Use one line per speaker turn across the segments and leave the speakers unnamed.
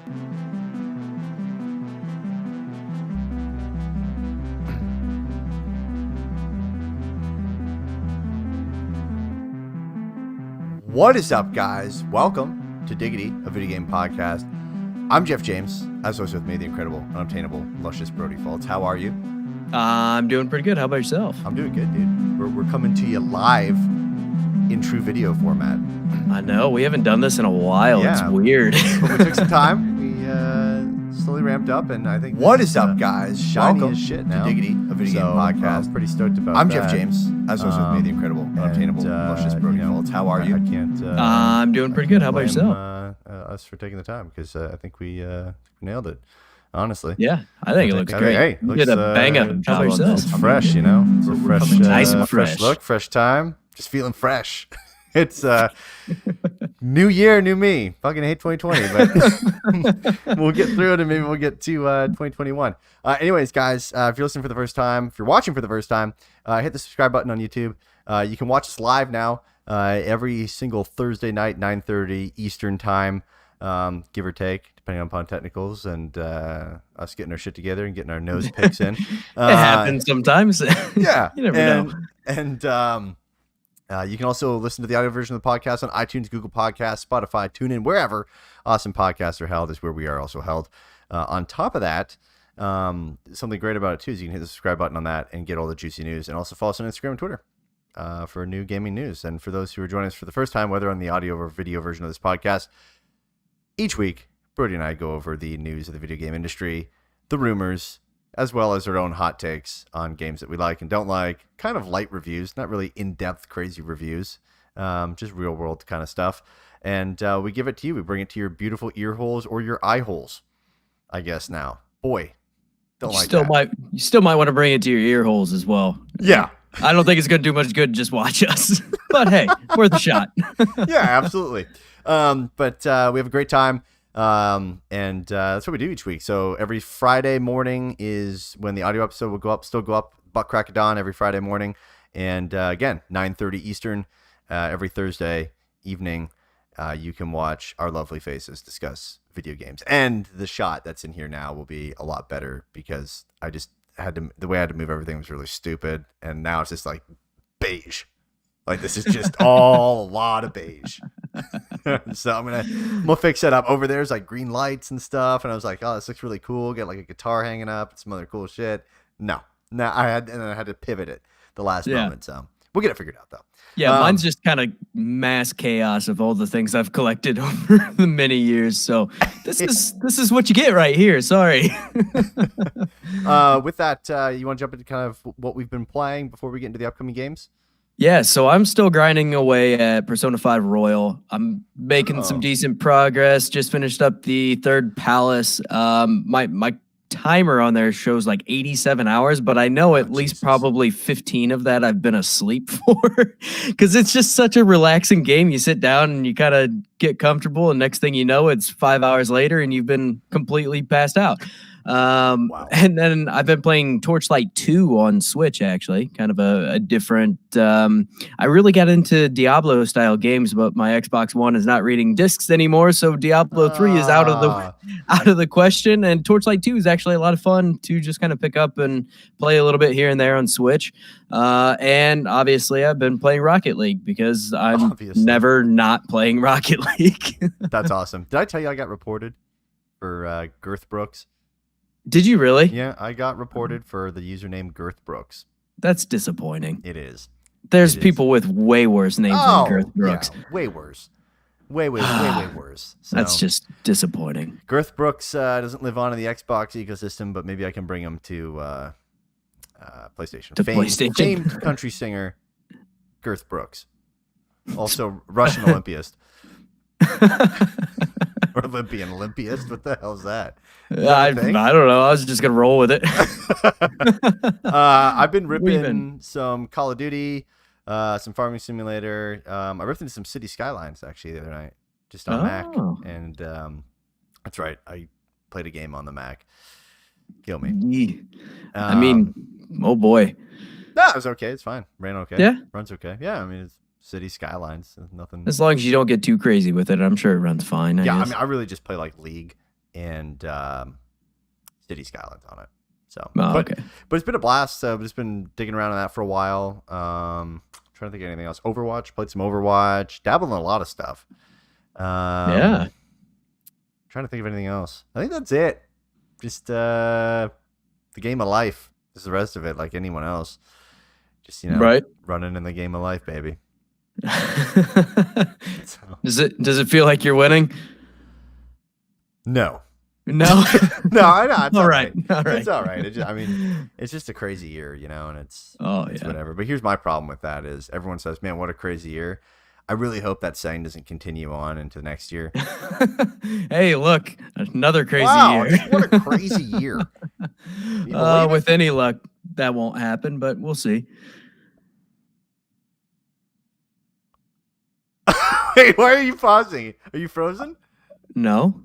What is up, guys? Welcome to Diggity, a video game podcast. I'm Jeff James, as always with me, the incredible, unobtainable, luscious Brody Fultz. How are you?
I'm doing pretty good. How about yourself?
I'm doing good, dude. We're coming to you live in true video format.
I know. We haven't done this in a while.
Yeah.
It's weird.
But we took some time. We slowly ramped up, and I think what is up, guys? Shiny as shit now. To Diggity, a video game podcast.
I'm pretty stoked about
I'm
that.
Jeff James, as always with me, the incredible, unobtainable, luscious Brody Fultz. How are you?
I can't.
I'm doing pretty good. How about yourself?
Us for taking the time, because I think we nailed it. Honestly.
Yeah, I think it looks great.
Hey,
You did a bang up job yourself.
It's fresh, you know. It's a fresh,
nice and
fresh
fresh.
look, fresh time.
Just feeling fresh. It's new year, new me. Fucking hate 2020, but we'll get through it, and maybe we'll get to 2021. Anyways, guys, if you're listening for the first time, if you're watching for the first time, hit the subscribe button on YouTube. You can watch us live now every single Thursday night, 9:30 Eastern time, give or take, depending upon technicals and us getting our shit together and getting our nose picks in.
It happens sometimes.
Yeah,
You never know.
And you can also listen to the audio version of the podcast on iTunes, Google Podcasts, Spotify, TuneIn, wherever awesome podcasts are held is where we are also held. On top of that, something great about it too is you can hit the subscribe button on that and get all the juicy news, and also follow us on Instagram and Twitter for new gaming news. And for those who are joining us for the first time, whether on the audio or video version of this podcast, each week Brody and I go over the news of the video game industry, the rumors, as well as our own hot takes on games that we like and don't like, kind of light reviews, not really in-depth crazy reviews, just real-world kind of stuff. And we give it to you. We bring it to your beautiful ear holes or your eye holes, I guess now. Boy, don't like that.
You still might want to bring it to your ear holes as well.
Yeah.
I don't think it's going to do much good to just watch us. But hey, worth a shot.
Yeah, absolutely. But we have a great time. And that's what we do each week. So every Friday morning is when the audio episode will still go up, butt crack of dawn every Friday morning. And again, 9:30 Eastern, every Thursday evening, you can watch our lovely faces discuss video games. And the shot that's in here now will be a lot better because the way I had to move everything was really stupid. And now it's just like beige. Like, this is just all a lot of beige. So I'm gonna fix that up. Over there's like green lights and stuff, and I was like, oh, this looks really cool. Get like a guitar hanging up and some other cool shit. No, I had to pivot it the last moment. So we'll get it figured out though.
Yeah, mine's just kind of mass chaos of all the things I've collected over the many years. So this is what you get right here. Sorry.
With that, you want to jump into kind of what we've been playing before we get into the upcoming games?
Yeah, so I'm still grinding away at Persona 5 Royal. I'm making some decent progress. Just finished up the third palace. My timer on there shows like 87 hours, but I know at least probably 15 of that I've been asleep for because it's just such a relaxing game. You sit down and you kind of get comfortable, and next thing you know, it's 5 hours later and you've been completely passed out.
Wow.
And then I've been playing Torchlight 2 on Switch, actually, kind of a different, I really got into Diablo style games, but my Xbox One is not reading discs anymore. So Diablo 3 is out of the question. And Torchlight 2 is actually a lot of fun to just kind of pick up and play a little bit here and there on Switch. And obviously I've been playing Rocket League because I'm never not playing Rocket League.
That's awesome. Did I tell you I got reported for Girth Brooks?
Did you really?
Yeah, I got reported for the username Girth Brooks.
That's disappointing.
It is.
There's people with way worse names than Girth Brooks.
Yeah, way worse. Way worse. So,
that's just disappointing.
Girth Brooks doesn't live on in the Xbox ecosystem, but maybe I can bring him to PlayStation.
PlayStation.
Famed country singer Girth Brooks. Also Russian Olympiast. Or Olympiast. What the hell's that?
I don't know. I was just gonna roll with it.
I've been ripping some Call of Duty, some Farming Simulator. I ripped into some City Skylines actually the other night, just on Mac, and that's right. I played a game on the Mac. Kill me.
I mean, oh boy.
No, it was okay. It's fine. Ran okay.
Yeah.
Runs okay. Yeah, I mean, it's City Skylines. Nothing.
As long as you don't get too crazy with it, I'm sure it runs fine. I guess.
I mean, I really just play like League and City Skylines on it. So,
okay.
But it's been a blast. I've just been digging around on that for a while. Trying to think of anything else. Overwatch, played some Overwatch, dabbled in a lot of stuff. Trying to think of anything else. I think that's it. Just the game of life. Just the rest of it, like anyone else. Just running in the game of life, baby.
Does it feel like you're winning?
No.
No,
no, I know. It's
all right.
It's all right. It's just a crazy year, and it's whatever. But here's my problem with that is everyone says, "Man, what a crazy year." I really hope that saying doesn't continue on into next year.
Hey, look, another crazy year.
What a crazy year.
With any luck, that won't happen, but we'll see.
Wait, why are you pausing? Are you frozen?
No.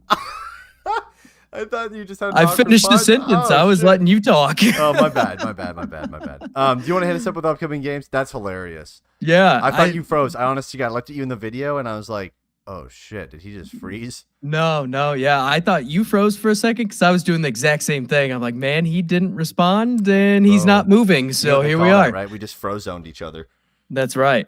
I thought you just had.
I finished the sentence. I was letting you talk.
Oh, my bad. Do you want to hit us up with upcoming games? That's hilarious.
Yeah.
I thought you froze. I honestly got looked at you in the video and I was like, oh shit, did he just freeze?
No. Yeah. I thought you froze for a second because I was doing the exact same thing. I'm like, man, he didn't respond and he's not moving. So here we are.
Right. We just froze-zoned each other.
That's right.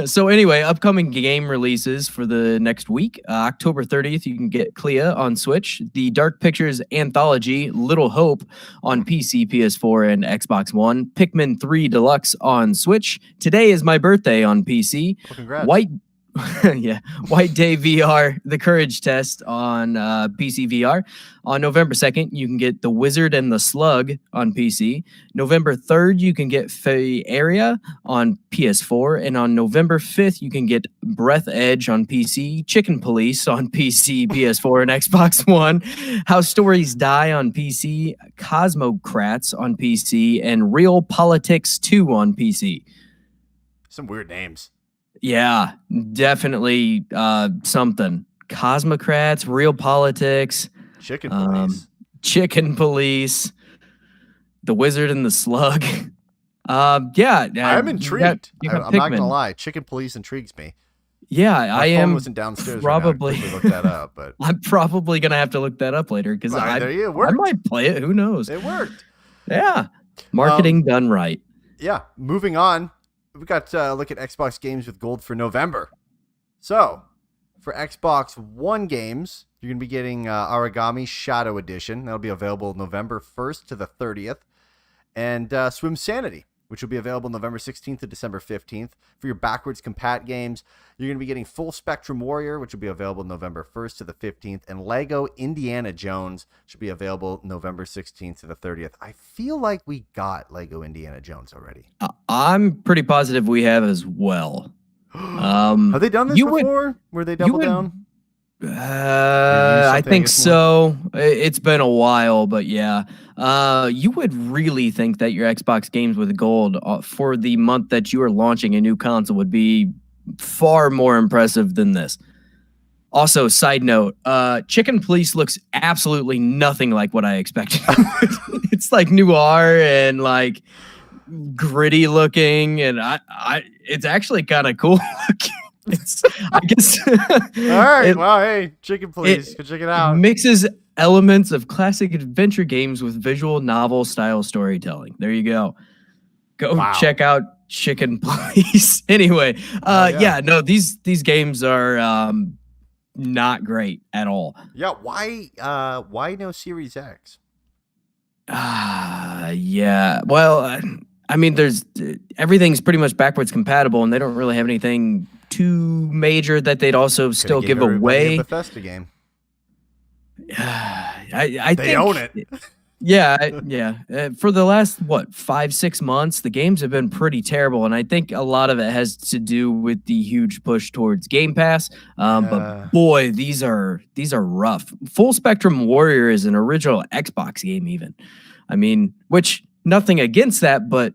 So anyway, upcoming game releases for the next week. October 30th, you can get Clea on Switch. The Dark Pictures Anthology, Little Hope on PC, PS4, and Xbox One. Pikmin 3 Deluxe on Switch. Today is my birthday on PC.
Well, congrats.
White Day VR, The Courage Test on PC VR. On November 2nd, you can get The Wizard and the Slug on PC. November 3rd, you can get Fey Area on PS4. And on November 5th, you can get Breath Edge on PC, Chicken Police on PC, PS4, and Xbox One, How Stories Die on PC, Cosmocrats on PC, and Real Politics 2 on PC.
Some weird names.
Yeah, definitely something. Cosmocrats, Real Politics,
Chicken Police,
The Wizard and the Slug. I'm
intrigued. I'm not gonna lie, Chicken Police intrigues me.
Yeah,
My phone wasn't downstairs.
Probably
right now. Look that up, but
I'm probably gonna have to look that up later because I might play it. Who knows?
It worked.
Yeah, marketing done right.
Yeah, moving on. We got look at Xbox games with gold for November. So, for Xbox One games, you're going to be getting Origami Shadow Edition. That'll be available November 1st to the 30th. And Swim Sanity, which will be available November 16th to December 15th. For your backwards compat games, you're going to be getting Full Spectrum Warrior, which will be available November 1st to the 15th. And Lego Indiana Jones should be available November 16th to the 30th. I feel like we got Lego Indiana Jones already.
I'm pretty positive we have as well.
Have they done this before? Where they double down?
I think so. It's been a while, but yeah. You would really think that your Xbox games with gold for the month that you are launching a new console would be far more impressive than this. Also, side note, Chicken Police looks absolutely nothing like what I expected. It's like noir and like gritty looking, and it's actually kind of cool looking. I guess.
All right. Hey, Chicken Police. Go check it out.
Mixes elements of classic adventure games with visual novel style storytelling. There you go. Check out Chicken Police. Anyway, these games are not great at all.
Yeah. Why no Series X?
Yeah. Well, I mean, everything's pretty much backwards compatible, and they don't really have anything too major that they'd also still give away.
A Bethesda game.
I
they own it.
Yeah. For the last 5-6 months, the games have been pretty terrible, and I think a lot of it has to do with the huge push towards Game Pass. But boy, these are rough. Full Spectrum Warrior is an original Xbox game, even. I mean, which nothing against that, but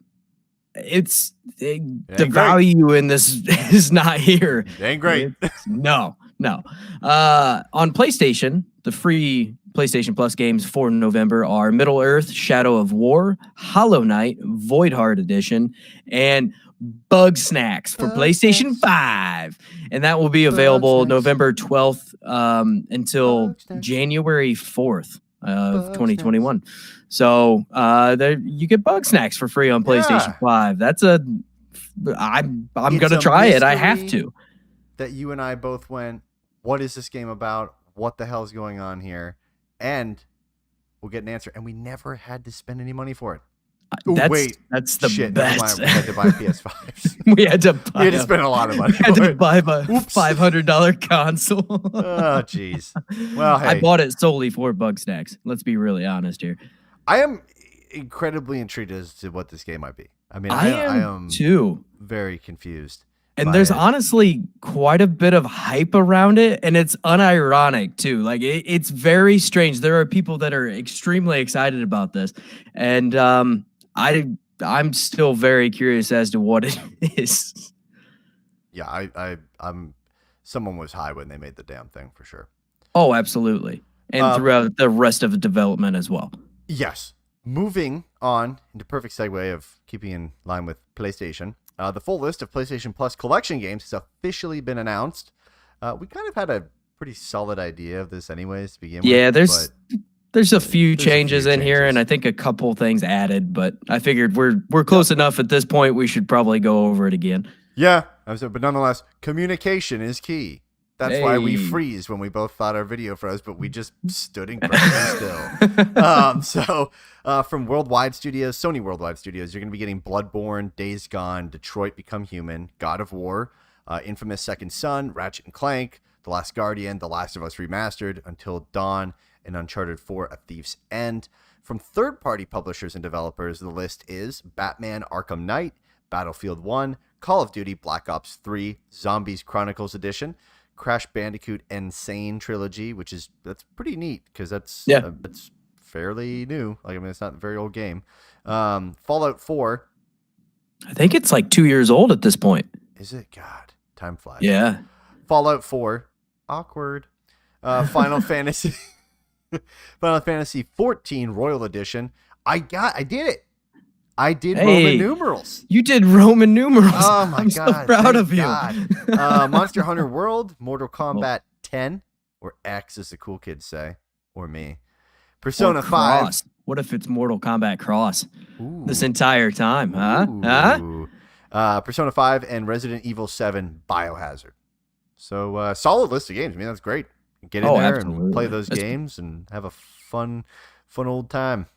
the value in this is not here.
It ain't great.
No. On PlayStation, the free PlayStation Plus games for November are Middle Earth, Shadow of War, Hollow Knight, Void Heart Edition, and Bug Snacks for PlayStation 5. And that will be available November 12th until January 4th of 2021. So there you get Bug Snacks for free on PlayStation 5. That's I'm gonna try it. I have to.
That you and I both went, what is this game about? What the hell is going on here? And we'll get an answer. And we never had to spend any money for it.
That's the best.
We had to buy PS5s.
we had to
spend a lot of money.
We had to buy a $500 console.
Oh, jeez. Well, hey.
I bought it solely for Bug Snacks. Let's be really honest here.
I am incredibly intrigued as to what this game might be. I mean, I am
too.
Very confused.
And there's honestly quite a bit of hype around it, and it's unironic too. Like it's very strange. There are people that are extremely excited about this, and I'm still very curious as to what it is.
Yeah, I'm. Someone was high when they made the damn thing for sure.
Oh, absolutely, and throughout the rest of the development as well. Yes.
Moving on into perfect segue of keeping in line with PlayStation. The full list of PlayStation Plus collection games has officially been announced. We kind of had a pretty solid idea of this anyways to begin with.
Yeah, there's a few changes in here, and I think a couple things added, but I figured we're close enough at this point, we should probably go over it again.
Yeah, but nonetheless, communication is key. That's why we freeze when we both thought our video froze, but we just stood incredibly still. From Worldwide Studios, Sony Worldwide Studios, you're going to be getting Bloodborne, Days Gone, Detroit Become Human, God of War, Infamous Second Son, Ratchet and Clank, The Last Guardian, The Last of Us Remastered, Until Dawn, and Uncharted 4, A Thief's End. From third-party publishers and developers, the list is Batman Arkham Knight, Battlefield 1, Call of Duty Black Ops 3, Zombies Chronicles Edition, Crash Bandicoot and Sane Trilogy, that's pretty neat because that's fairly new. Like, I mean, it's not a very old game. Fallout 4.
I think it's like 2 years old at this point.
Is it? God, time flies.
Yeah.
Fallout 4. Awkward. Final Fantasy 14 Royal Edition. I did it. I did Roman numerals.
You did Roman numerals.
Oh my
I'm
God.
so proud of you.
Monster Hunter World, Mortal Kombat 10, or X as the cool kids say, or me. Persona 5.
What if it's Mortal Kombat Cross? Ooh. This entire time, huh?
Persona 5 and Resident Evil 7 Biohazard. So solid list of games. I mean, that's great. Get in there and play those games and have a fun old time.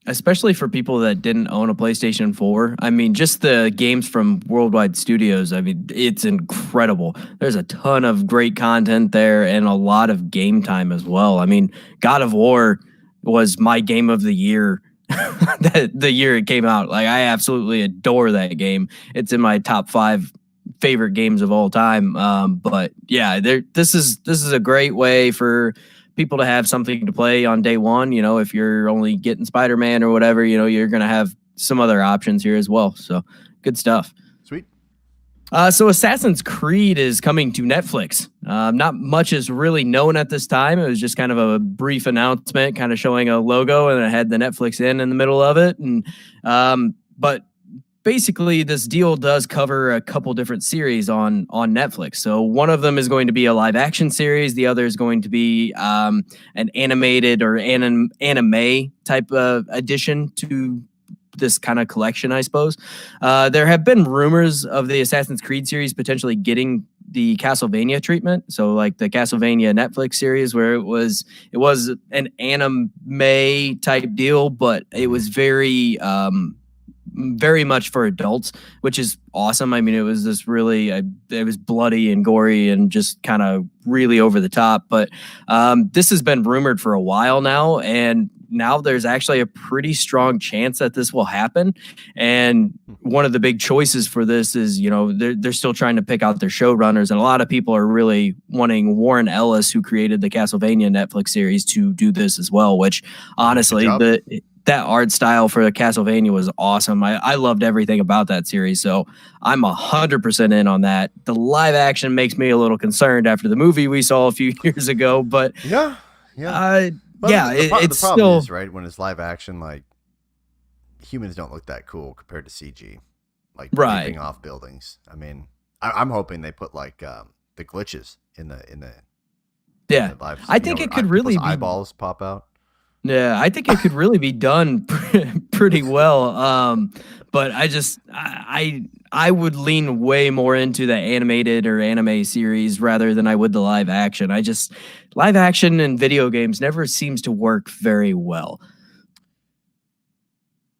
Especially for people that didn't own a PlayStation 4. I mean, just the games from Worldwide Studios, I mean, it's incredible. There's a ton of great content there and a lot of game time as well. I mean, God of War was my game of the year the year it came out. Like, I absolutely adore that game. It's in my top 5 favorite games of all time. But yeah, this is a great way for people to have something to play on day one. You know, if you're only getting Spider-Man or whatever, you know, you're going to have some other options here as well. So good stuff.
Sweet.
So Assassin's Creed is coming to Netflix. Not much is really known at this time. It was just kind of a brief announcement, kind of showing a logo, and it had the Netflix in the middle of it. And but basically, this deal does cover a couple different series on Netflix. So one of them is going to be a live action series. The other is going to be an animated or anime type of addition to this kind of collection, I suppose. There have been rumors of the Assassin's Creed series potentially getting the Castlevania treatment. So like the Castlevania Netflix series where it was an anime type deal, but it was very much for adults, which is awesome. I mean, it was this really, it was bloody and gory and just kind of really over the top. But this has been rumored for a while now, and now there's actually a pretty strong chance that this will happen. And one of the big choices for this is, you know, they're still trying to pick out their showrunners, and a lot of people are really wanting Warren Ellis, who created the Castlevania Netflix series, to do this as well, which honestly, that art style for the Castlevania was awesome. I loved everything about that series, so I'm 100% in on that. The live action makes me a little concerned after the movie we saw a few years ago, but
the
it's
problem
still
is, right, when it's live action, like, humans don't look that cool compared to CG. like
Right.
ripping off buildings. I mean, I'm hoping they put like the glitches in the
Yeah.
live.
I think it could really be
eyeballs pop out.
Yeah, I think it could really be done pretty well. But I would lean way more into the animated or anime series rather than I would the live action. Live action in video games never seems to work very well.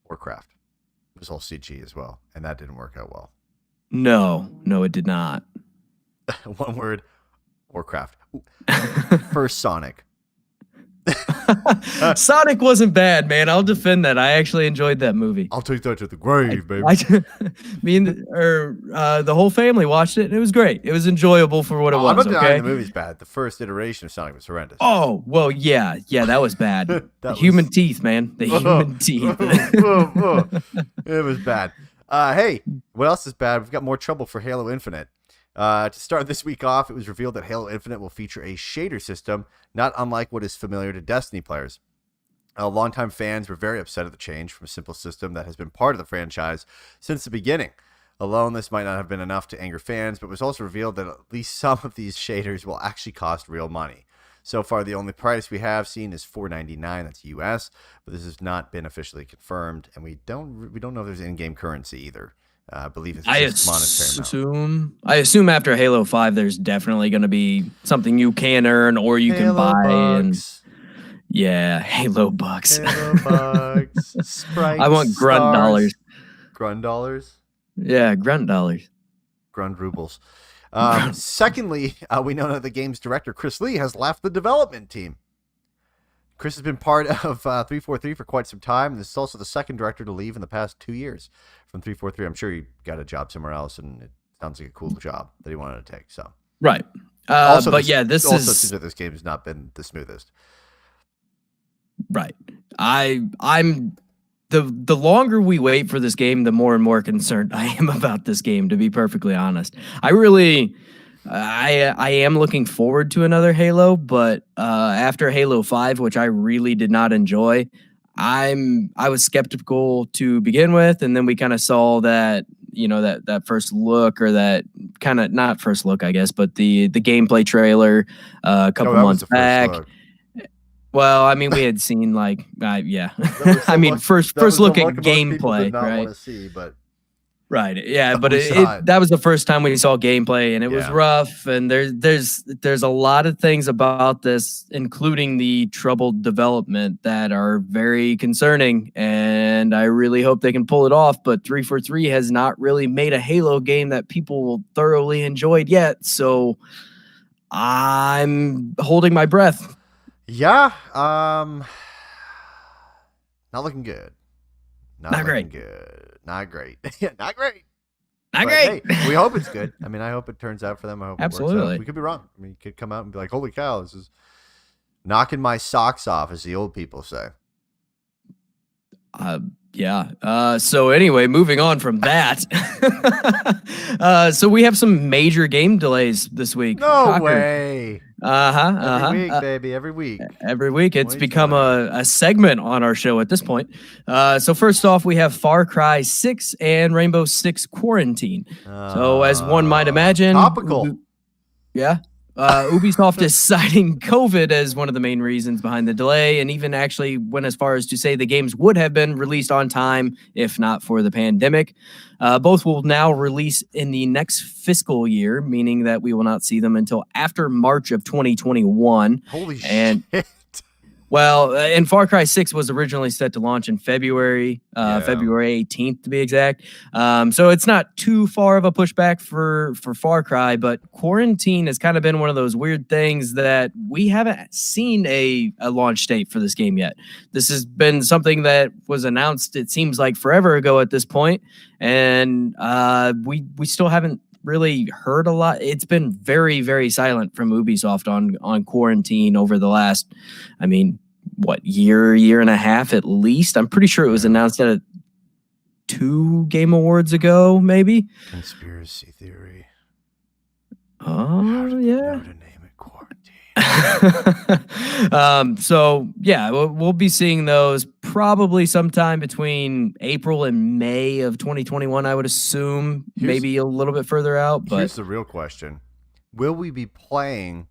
Warcraft. It was all CG as well, and that didn't work out well.
No, it did not.
One word, Warcraft. First Sonic.
Sonic wasn't bad, man. I'll defend that. I actually enjoyed that movie.
I'll take that to the grave, baby.
The whole family watched it, and it was great. It was enjoyable for what it was.
I'm not denying
okay?
the movie's bad. The first iteration of Sonic was horrendous.
Oh, well, yeah, that was bad. Human teeth, man. The human teeth.
It was bad. Hey, what else is bad? We've got more trouble for Halo Infinite. To start this week off, it was revealed that Halo Infinite will feature a shader system, not unlike what is familiar to Destiny players. Longtime fans were very upset at the change from a simple system that has been part of the franchise since the beginning. Alone, this might not have been enough to anger fans, but it was also revealed that at least some of these shaders will actually cost real money. So far, the only price we have seen is $4.99. That's US, but this has not been officially confirmed, and we don't know if there's in-game currency either. I believe it's just monetary amount.
I assume after Halo 5, there's definitely going to be something you can earn or you can buy.
Bucks.
Yeah, Halo bucks.
Halo bucks. Sprites,
I want grunt dollars.
Grunt dollars?
Yeah, grunt dollars.
Grunt rubles. Secondly, we know that the game's director, Chris Lee, has left the development team. Chris has been part of 343 for quite some time, and this is also the second director to leave in the past 2 years from 343. I'm sure he got a job somewhere else, and it sounds like a cool job that he wanted to take. So
right,
this
is
seems like this game has not been the smoothest.
Right, I'm the longer we wait for this game, the more and more concerned I am about this game. To be perfectly honest, I am looking forward to another Halo, but after Halo 5, which I really did not enjoy, I was skeptical to begin with, and then we kind of saw that, that first look, or that kind of not first look, I guess, but the gameplay trailer a couple months back. Well, I mean, we had seen I mean, first look at gameplay, right?
Want to see, but
right, yeah, but that was the first time we saw gameplay, and it was rough. And there's a lot of things about this, including the troubled development, that are very concerning. And I really hope they can pull it off. But 343 has not really made a Halo game that people will thoroughly enjoy yet, so I'm holding my breath.
Yeah, not looking good. Not great. Good. Not great. Not great.
Not great.
Hey, we hope it's good. I mean, I hope it turns out for them. I hope
absolutely.
It works out. We could be wrong. I mean, you could come out and be like, "Holy cow, this is knocking my socks off," as the old people say.
Yeah. So anyway, moving on from that. So we have some major game delays this week.
No way.
Every
week, baby. Every week.
Every week. It's become a segment on our show at this point. So first off, we have Far Cry 6 and Rainbow Six Quarantine. So as one might imagine,
topical.
Ubisoft is citing COVID as one of the main reasons behind the delay, and even actually went as far as to say the games would have been released on time if not for the pandemic. Both will now release in the next fiscal year, meaning that we will not see them until after March of 2021.
Holy shit.
Well, and Far Cry 6 was originally set to launch in February 18th to be exact. So it's not too far of a pushback for Far Cry, but Quarantine has kind of been one of those weird things that we haven't seen a launch date for this game yet. This has been something that was announced, it seems like forever ago at this point, and we still haven't really heard a lot. It's been very, very silent from Ubisoft on Quarantine over the last, year and a half at least. I'm pretty sure it was announced at 2 Game Awards ago, maybe.
Conspiracy theory.
Oh, yeah.
To name it Quarantine.
So yeah, we'll be seeing those probably sometime between April and May of 2021. I would assume maybe a little bit further out. But
here's the real question: will we be playing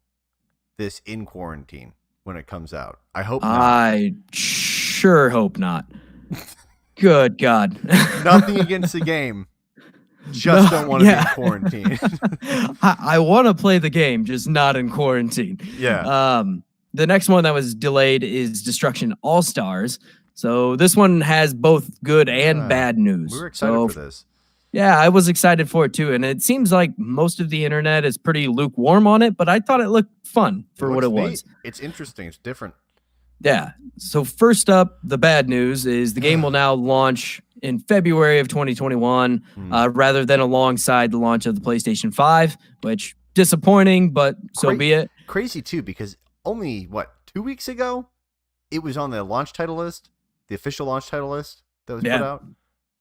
this in quarantine when it comes out? I hope not.
I sure hope not. Good God.
Nothing against the game. Just don't want to be in quarantine.
I want to play the game, just not in quarantine.
Yeah.
The next one that was delayed is Destruction All-Stars. So this one has both good and bad news.
We were excited for this.
Yeah, I was excited for it too. And it seems like most of the internet is pretty lukewarm on it, but I thought it looked fun for what it was.
It's interesting. It's different.
Yeah. So first up, the bad news is the game will now launch in February of 2021, rather than alongside the launch of the PlayStation 5, which disappointing, but so be it.
Crazy too, because only 2 weeks ago, it was on the launch title list, the official launch title list that was put out.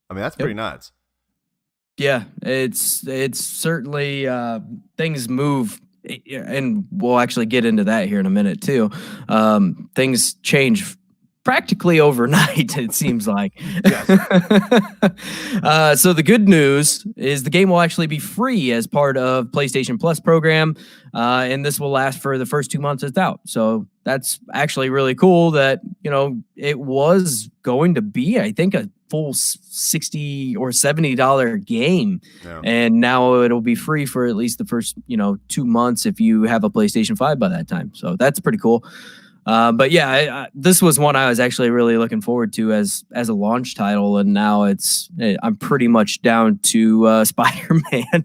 I mean, that's pretty nuts.
Yeah, it's certainly things move. And we'll actually get into that here in a minute too. Things change practically overnight, it seems like. So the good news is the game will actually be free as part of PlayStation Plus program, and this will last for the first 2 months it's out. So that's actually really cool that, it was going to be, I think, a full $60 or $70 game, and now it'll be free for at least the first 2 months if you have a PlayStation 5 by that time. So that's pretty cool. But yeah, this was one I was actually really looking forward to as a launch title, and now I'm pretty much down to Spider-Man,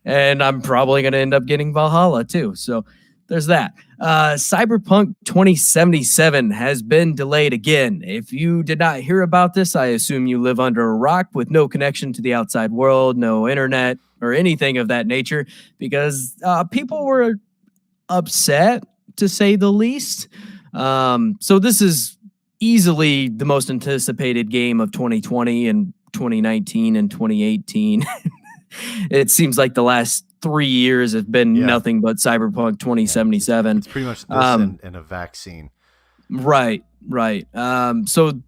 and I'm probably going to end up getting Valhalla too. So there's that. Cyberpunk 2077 has been delayed again. If you did not hear about this, I assume you live under a rock with no connection to the outside world, no internet or anything of that nature, because people were upset, to say the least. So this is easily the most anticipated game of 2020 and 2019 and 2018. It seems like the last 3 years have been nothing but Cyberpunk 2077.
It's pretty much this and a vaccine.
Right. So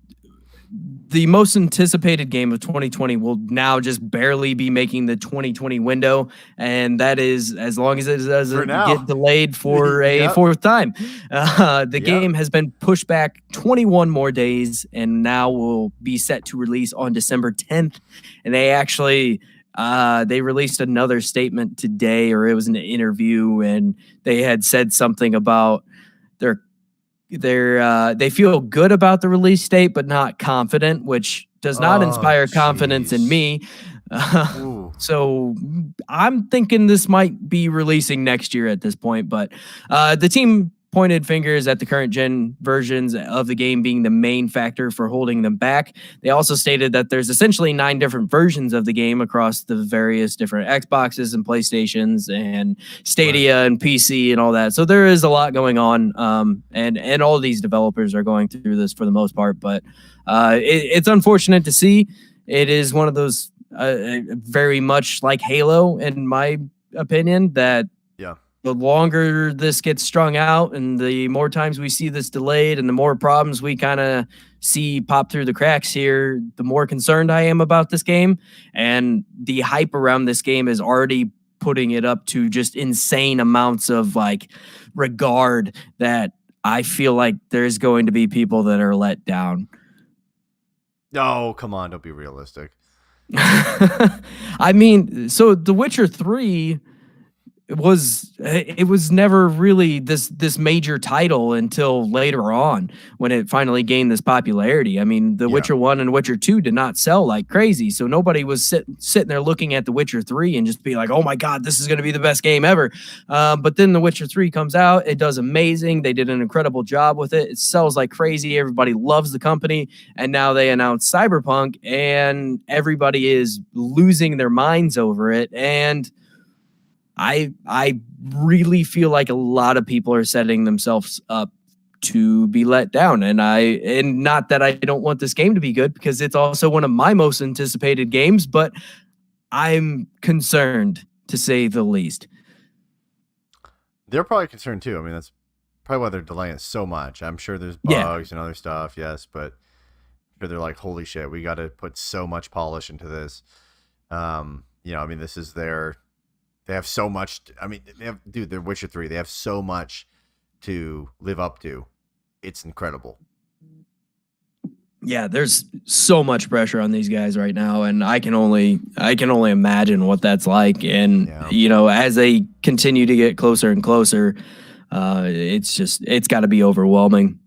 the most anticipated game of 2020 will now just barely be making the 2020 window, and that is as long as it doesn't get delayed for a fourth time. The game has been pushed back 21 more days and now will be set to release on December 10th. And they actually they released another statement today, or it was an interview, and they had said something about they feel good about the release date, but not confident, which does not inspire confidence in me. So I'm thinking this might be releasing next year at this point, but the team pointed fingers at the current gen versions of the game being the main factor for holding them back. They also stated that there's essentially 9 different versions of the game across the various different Xboxes and PlayStations and Stadia and PC and all that. So there is a lot going on, and all these developers are going through this for the most part. But it's unfortunate to see. It is one of those very much like Halo, in my opinion, that the longer this gets strung out and the more times we see this delayed and the more problems we kind of see pop through the cracks here, the more concerned I am about this game. And the hype around this game is already putting it up to just insane amounts of regard that I feel like there's going to be people that are let down.
Oh, come on. Don't be realistic.
I mean, so The Witcher 3... It was never really this major title until later on when it finally gained this popularity. I mean, The Witcher 1 and Witcher 2 did not sell like crazy, so nobody was sitting there looking at The Witcher 3 and just be like, oh my God, this is going to be the best game ever. But then The Witcher 3 comes out. It does amazing. They did an incredible job with it. It sells like crazy. Everybody loves the company. And now they announced Cyberpunk, and everybody is losing their minds over it. And I really feel like a lot of people are setting themselves up to be let down. And not that I don't want this game to be good, because it's also one of my most anticipated games, but I'm concerned, to say the least.
They're probably concerned too. I mean, that's probably why they're delaying it so much. I'm sure there's
Yeah.
bugs and other stuff, yes, but they're like, holy shit, we got to put so much polish into this. I mean, this is they have so much. I mean, they're Witcher 3. They have so much to live up to. It's incredible.
Yeah, there's so much pressure on these guys right now, and I can only imagine what that's like. And as they continue to get closer and closer, it's got to be overwhelming.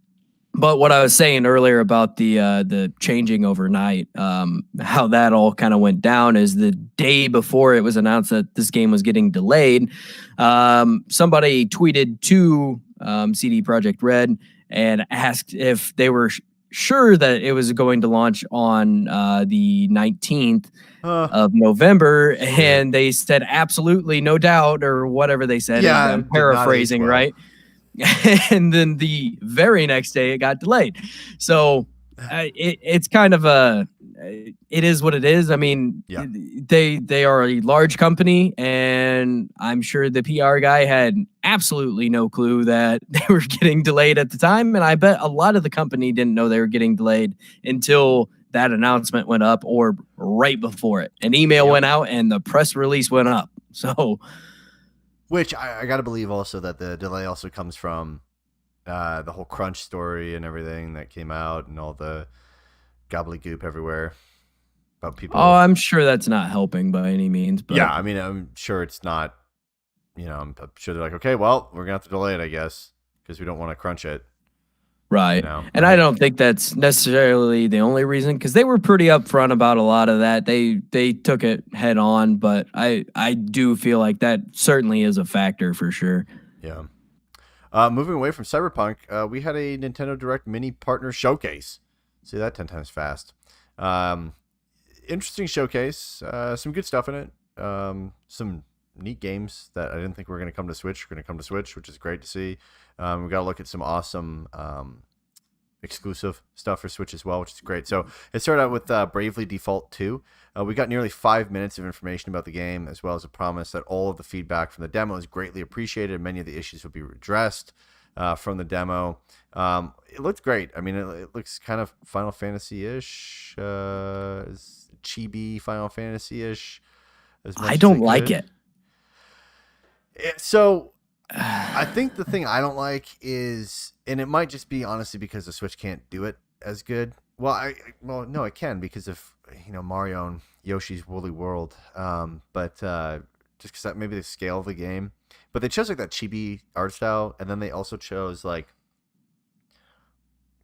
But what I was saying earlier about the changing overnight, how that all kind of went down is the day before it was announced that this game was getting delayed, somebody tweeted to CD Projekt Red and asked if they were sure that it was going to launch on the 19th of November, and they said absolutely, no doubt, or whatever they said.
Yeah,
I'm paraphrasing, right? And then the very next day it got delayed. So it's kind of it is what it is. I mean, they are a large company, and I'm sure the PR guy had absolutely no clue that they were getting delayed at the time. And I bet a lot of the company didn't know they were getting delayed until that announcement went up or right before it. An email went out and the press release went up. So...
Which I got to believe also that the delay also comes from the whole crunch story and everything that came out and all the gobbledygook everywhere about people.
Oh, I'm sure that's not helping by any means. But
yeah, I mean, I'm sure it's not, I'm sure they're like, okay, well, we're going to have to delay it, I guess, because we don't want to crunch it.
Right. And I don't think that's necessarily the only reason, because they were pretty upfront about a lot of that. They took it head on, but I do feel like that certainly is a factor for sure.
Yeah. Moving away from Cyberpunk, we had a Nintendo Direct mini partner showcase. See that 10 times fast. Interesting showcase. Some good stuff in it. Some neat games that I didn't think were going to come to Switch are going to come to Switch, which is great to see. We got to look at some awesome exclusive stuff for Switch as well, which is great. So it started out with Bravely Default 2. We got nearly 5 minutes of information about the game, as well as a promise that all of the feedback from the demo is greatly appreciated and many of the issues will be addressed from the demo. It looked great. I mean, it looks kind of Final Fantasy-ish, chibi Final Fantasy-ish.
I don't like it.
So I think the thing I don't like is, and it might just be honestly because the Switch can't do it as good. Well, no, it can because of Mario and Yoshi's Woolly World. But just because maybe the scale of the game. But they chose like that chibi art style, and then they also chose like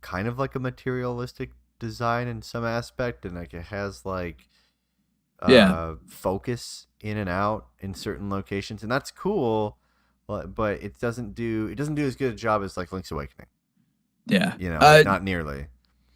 kind of like a materialistic design in some aspect, and like it has like focus in and out in certain locations, and that's cool. But it doesn't do as good a job as like Link's Awakening.
Yeah,
not nearly.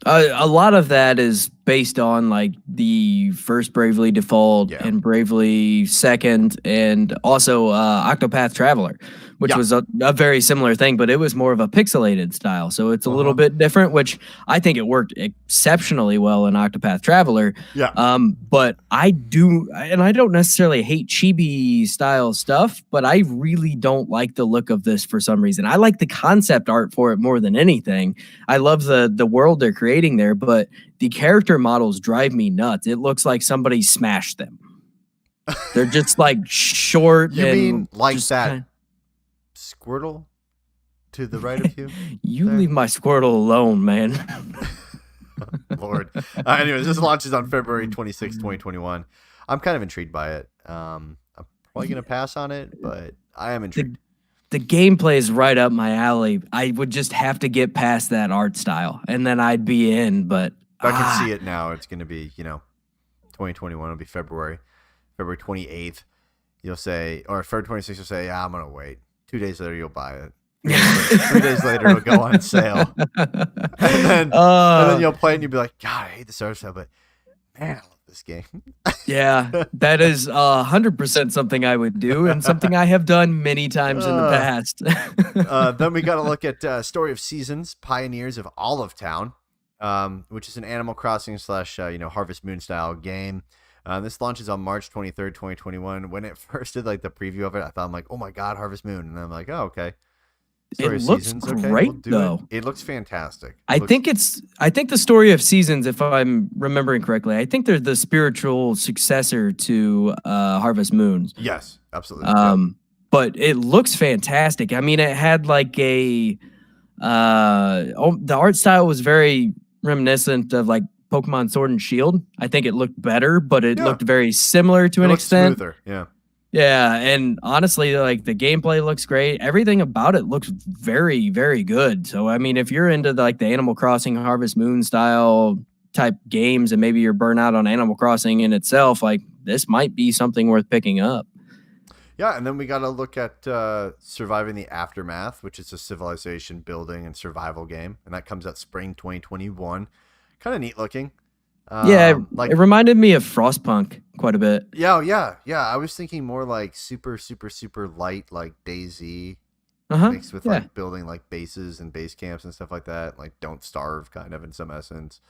A lot of that is based on like the first Bravely Default and Bravely Second, and also Octopath Traveler, which was a very similar thing, but it was more of a pixelated style. So it's a little bit different, which I think it worked exceptionally well in Octopath Traveler.
Yeah.
But I don't necessarily hate chibi style stuff, but I really don't like the look of this for some reason. I like the concept art for it more than anything. I love the world they're creating there, but the character models drive me nuts. It looks like somebody smashed them. They're just like short.
You
and
mean like
just
that Squirtle to the right of you?
Leave my Squirtle alone, man.
Lord. Anyways, this launches on February 26, 2021. I'm kind of intrigued by it. I'm probably going to pass on it, but I am intrigued.
The gameplay is right up my alley. I would just have to get past that art style, and then I'd be in, but...
I can see it now. It's going to be, 2021. It'll be February 28th. You'll say, or February 26th, you'll say, yeah, I'm going to wait. 2 days later, you'll buy it. 3 days later, it'll go on sale. and then you'll play it and you'll be like, God, I hate this art style, but man, I love this game.
Yeah, that is 100% something I would do, and something I have done many times in the past.
Then we got to look at Story of Seasons, Pioneers of Olive Town, which is an Animal Crossing / Harvest Moon style game. This launches on March 23rd, 2021. When it first did like the preview of it, I thought, I'm like, oh my God, Harvest Moon. And I'm like, oh, okay. Story
It
of
looks
Seasons.
great,
Okay, we'll do
though.
It looks fantastic.
I think the Story of Seasons, if I'm remembering correctly, I think they're the spiritual successor to Harvest Moons.
Yes, absolutely.
But it looks fantastic. I mean, it had like the art style was very reminiscent of like Pokemon Sword and Shield. I think it looked better, but it looked very similar to an extent.
Smoother, yeah.
Yeah, and honestly, like the gameplay looks great. Everything about it looks very, very good. So, I mean, if you're into like the Animal Crossing Harvest Moon style type games, and maybe you're burnt out on Animal Crossing in itself, like this might be something worth picking up.
Yeah, and then we got to look at Surviving the Aftermath, which is a civilization building and survival game, and that comes out spring 2021. Kind of neat looking.
Yeah, it reminded me of Frostpunk quite a bit.
Yeah. I was thinking more like super light, like DayZ, mixed with like building like bases and base camps and stuff like that. Like Don't Starve, kind of in some essence.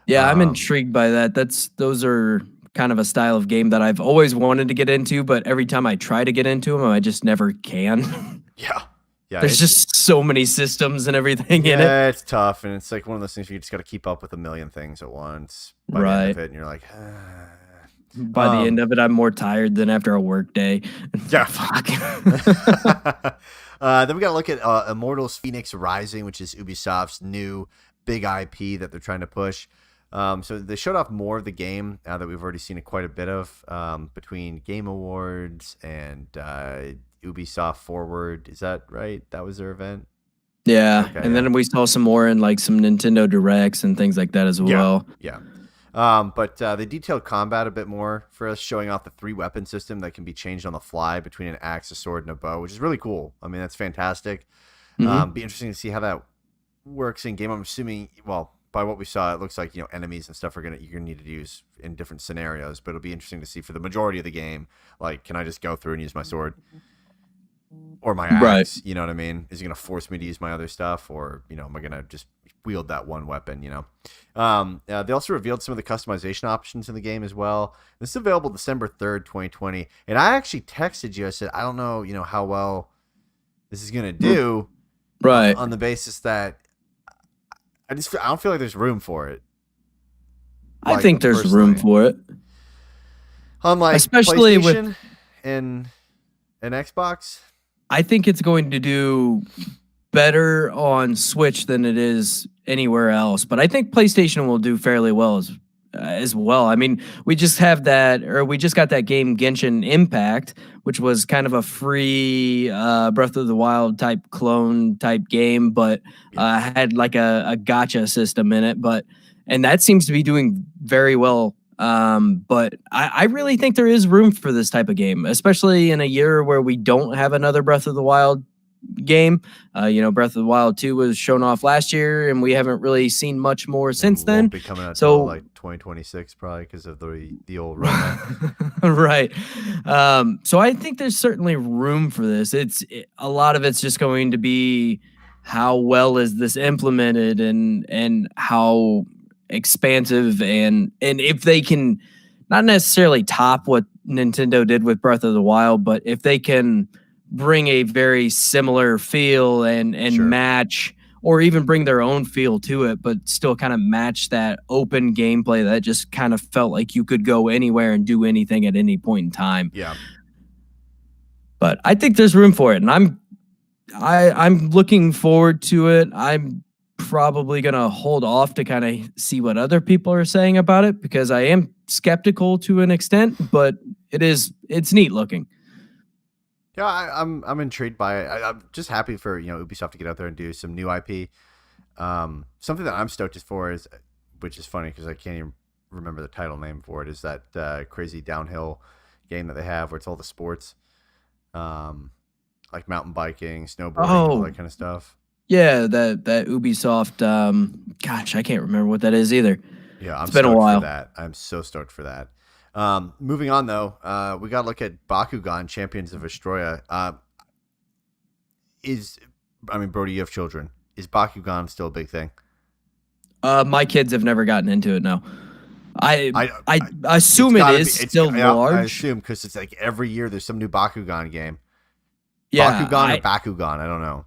Yeah, I'm intrigued by that. Those are kind of a style of game that I've always wanted to get into, but every time I try to get into them, I just never can.
Yeah.
There's just so many systems and everything in it.
Yeah, it's tough, and it's like one of those things where you just got to keep up with a million things at once. By the end of it, and you're like,
By the end of it, I'm more tired than after a work day.
Yeah.
Fuck.
Then we got to look at Immortals Phoenix Rising, which is Ubisoft's new big IP that they're trying to push. So they showed off more of the game that we've already seen quite a bit of between Game Awards and Ubisoft Forward. Is that right? That was their event?
Yeah. Okay, and then we saw some more in like some Nintendo Directs and things like that as well.
Yeah. But they detailed combat a bit more for us, showing off the 3-weapon system that can be changed on the fly between an axe, a sword, and a bow, which is really cool. I mean, that's fantastic. Be interesting to see how that works in game. I'm assuming, well, by what we saw, it looks like, enemies and stuff you're gonna need to use in different scenarios. But it'll be interesting to see for the majority of the game. Like, can I just go through and use my sword or my axe?
Right.
You know what I mean? Is it gonna force me to use my other stuff, or am I gonna just wield that one weapon? They also revealed some of the customization options in the game as well. This is available December 3rd, 2020. And I actually texted you. I said, I don't know, how well this is gonna do.
Right.
On the basis that I don't feel like there's room for it.
I think there's room for it.
Unlike
especially
PlayStation
with
and Xbox.
I think it's going to do better on Switch than it is anywhere else. But I think PlayStation will do fairly well as well. I mean, we just got that game Genshin Impact, which was kind of a free Breath of the Wild type clone type game, but had like a gacha system in it. And that seems to be doing very well. But I really think there is room for this type of game, especially in a year where we don't have another Breath of the Wild game. Breath of the Wild 2 was shown off last year, and we haven't really seen much more since then.
Won't be coming out till like 2026 probably because of the old roadmap.
Right. So I think there's certainly room for this. A lot of it's just going to be how well is this implemented and how expansive and if they can not necessarily top what Nintendo did with Breath of the Wild, but if they can bring a very similar feel and
Sure.
match, or even bring their own feel to it, but still kind of match that open gameplay that just kind of felt like you could go anywhere and do anything at any point in time.
Yeah.
But I think there's room for it, and I'm looking forward to it. I'm probably gonna hold off to kind of see what other people are saying about it because I am skeptical to an extent, but it's neat looking.
Yeah, I'm intrigued by it. I'm just happy for Ubisoft to get out there and do some new IP. Something that I'm stoked for is, which is funny because I can't even remember the title name for it, is that crazy downhill game that they have where it's all the sports, like mountain biking, snowboarding, all that kind of stuff.
Yeah, that Ubisoft. Gosh, I can't remember what that is either.
Yeah,
it's been a while.
For that. I'm so stoked for that. Moving on though, we got to look at Bakugan Champions of Astroya. Brody, you have children. Is Bakugan still a big thing?
My kids have never gotten into it. No. I assume it is still large.
I assume because it's like every year there's some new Bakugan game.
Yeah,
Bakugan or Bakugan? I don't know.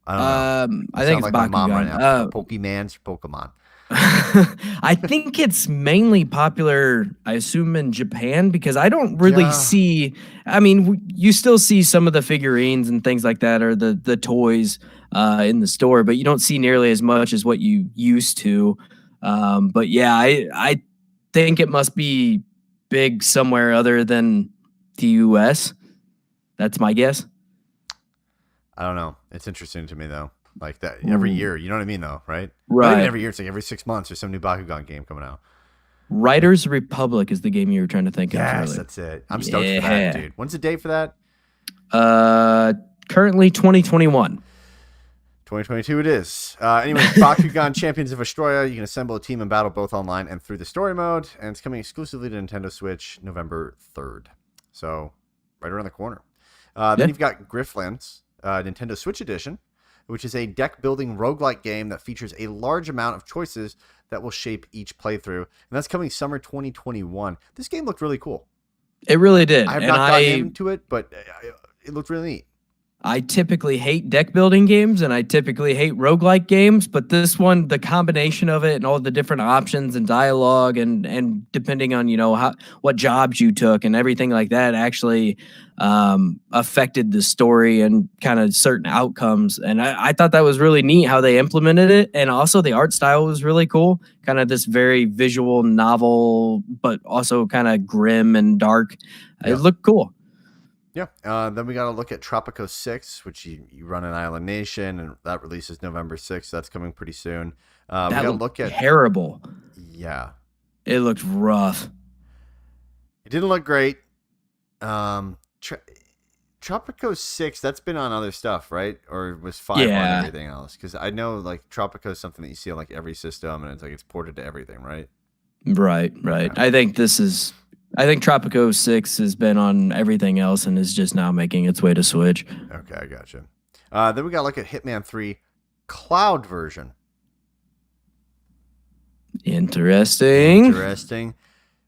I think it's
like
Bakugan.
my mom right now. Pokemon's Pokemon.
I think it's mainly popular, I assume, in Japan, because I don't really see. I mean, you still see some of the figurines and things like that, or the toys in the store, but you don't see nearly as much as what you used to. But yeah, I think it must be big somewhere other than the U.S. That's my guess.
I don't know. It's interesting to me though. Like that every year, you know what I mean though, right?
Right.
Not even every year, it's like every 6 months there's some new Bakugan game coming out.
Riders Republic is the game you were trying to think of.
Yes, that's it. I'm stoked for that, dude. When's the date for that?
Currently 2021.
2022 it is. Anyway, Bakugan Champions of Astroya. You can assemble a team and battle both online and through the story mode, and it's coming exclusively to Nintendo Switch November 3rd. So, right around the corner. Then you've got Grifflands, Nintendo Switch Edition, which is a deck-building roguelike game that features a large amount of choices that will shape each playthrough. And that's coming summer 2021. This game looked really cool.
It really did.
I have not gotten into it, but it looked really neat.
I typically hate deck building games and I typically hate roguelike games, but this one, the combination of it and all the different options and dialogue and depending on, what jobs you took and everything like that actually affected the story and kind of certain outcomes. And I thought that was really neat how they implemented it. And also the art style was really cool. Kind of this very visual novel, but also kind of grim and dark. It looked cool.
Yeah. Then we got to look at Tropico 6, which you run an Island Nation, and that releases November 6th. So that's coming pretty soon. We got to look at
terrible.
Yeah.
It looked rough.
It didn't look great. Tropico 6, that's been on other stuff, right? Or was 5 on everything else? Because I know like Tropico is something that you see on like every system, and it's ported to everything, right?
Right. Yeah. I think Tropico 6 has been on everything else and is just now making its way to Switch.
Okay, I gotcha. Then we got to look at Hitman 3 Cloud version.
Interesting.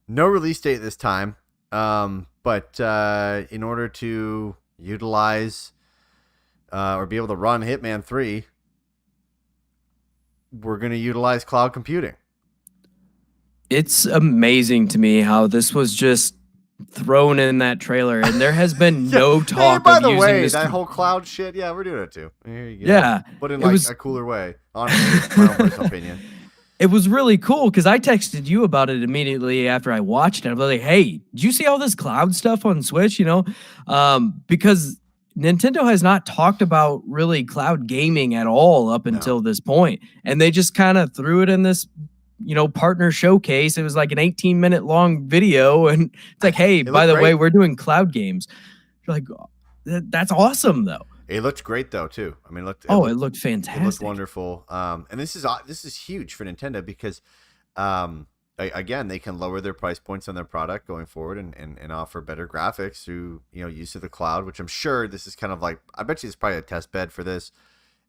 No release date this time, but in order to utilize or be able to run Hitman 3, we're going to utilize cloud computing.
It's amazing to me how this was just thrown in that trailer, and there has been no talk
by the
using
way,
this.
That whole cloud shit, we're doing it too. Here you go.
Yeah.
But in a cooler way. Honestly, my own personal opinion.
It was really cool because I texted you about it immediately after I watched it. I was like, hey, did you see all this cloud stuff on Switch? Because Nintendo has not talked about really cloud gaming at all up until this point. And they just kind of threw it in this partner showcase. It was like an 18-minute long video, and it's like, hey, by the way, we're doing cloud games. You're like, that's awesome though.
It looked great though too. I mean, it
looked fantastic.
It looked wonderful. And this is huge for Nintendo because again, they can lower their price points on their product going forward and offer better graphics through use of the cloud, which I'm sure this is kind of like, I bet you it's probably a test bed for this.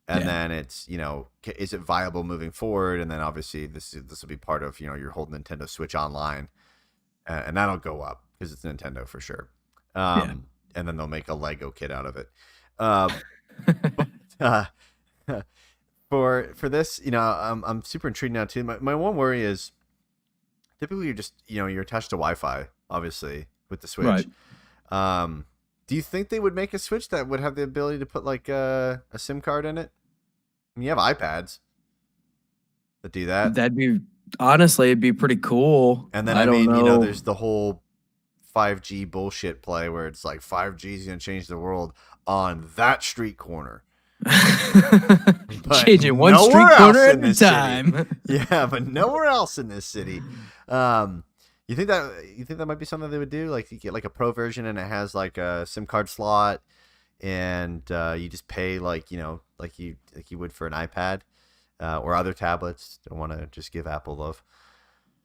And then it's, is it viable moving forward? And then obviously this will be part of, your whole Nintendo Switch Online. And that'll go up because it's Nintendo for sure. And then they'll make a Lego kit out of it. For this, I'm super intrigued now too. My one worry is typically you're just, you're attached to Wi-Fi, obviously, with the Switch. Right. Do you think they would make a Switch that would have the ability to put like a SIM card in it? I mean, you have iPads that do that.
It'd be pretty cool.
And then I mean, there's the whole 5G bullshit play where it's like 5G is going to change the world on that street corner.
Changing one street corner at a time.
Yeah, but nowhere else in this city. You think that might be something they would do? Like you get like a pro version and it has like a SIM card slot, and you just pay like you would for an iPad or other tablets. Don't want to just give Apple love.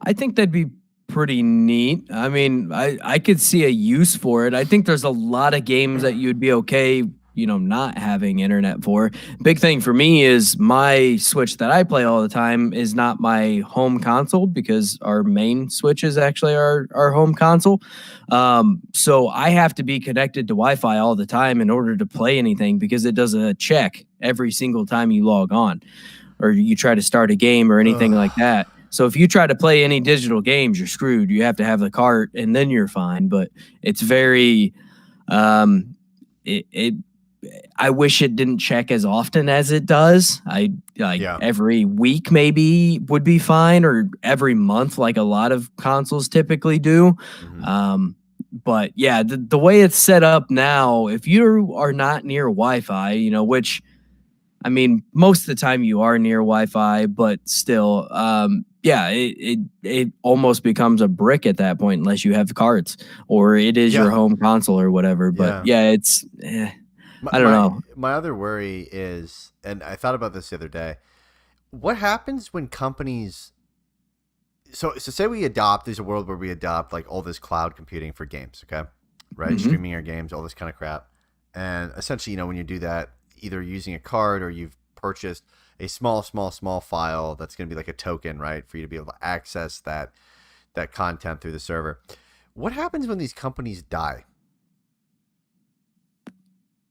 I think that'd be pretty neat. I mean, I could see a use for it. I think there's a lot of games that you'd be okay not having internet for. Big thing for me is my Switch that I play all the time is not my home console, because our main Switch is actually our home console. So I have to be connected to Wi-Fi all the time in order to play anything, because it does a check every single time you log on or you try to start a game or anything like that. So if you try to play any digital games, you're screwed. You have to have the cart and then you're fine. But it's very, I wish it didn't check as often as it does. Every week maybe would be fine, or every month like a lot of consoles typically do. But yeah, the way it's set up now, if you are not near Wi-Fi, which, I mean, most of the time you are near Wi-Fi, but still, it almost becomes a brick at that point unless you have cards or it is your home console or whatever. But it's... I don't know.
My other worry is, and I thought about this the other day, what happens when companies... So say we adopt, there's a world where we adopt like all this cloud computing for games, okay? Right? Streaming our games, all this kind of crap. And essentially, when you do that, either using a card or you've purchased a small file that's going to be like a token, right? For you to be able to access that content through the server. What happens when these companies die?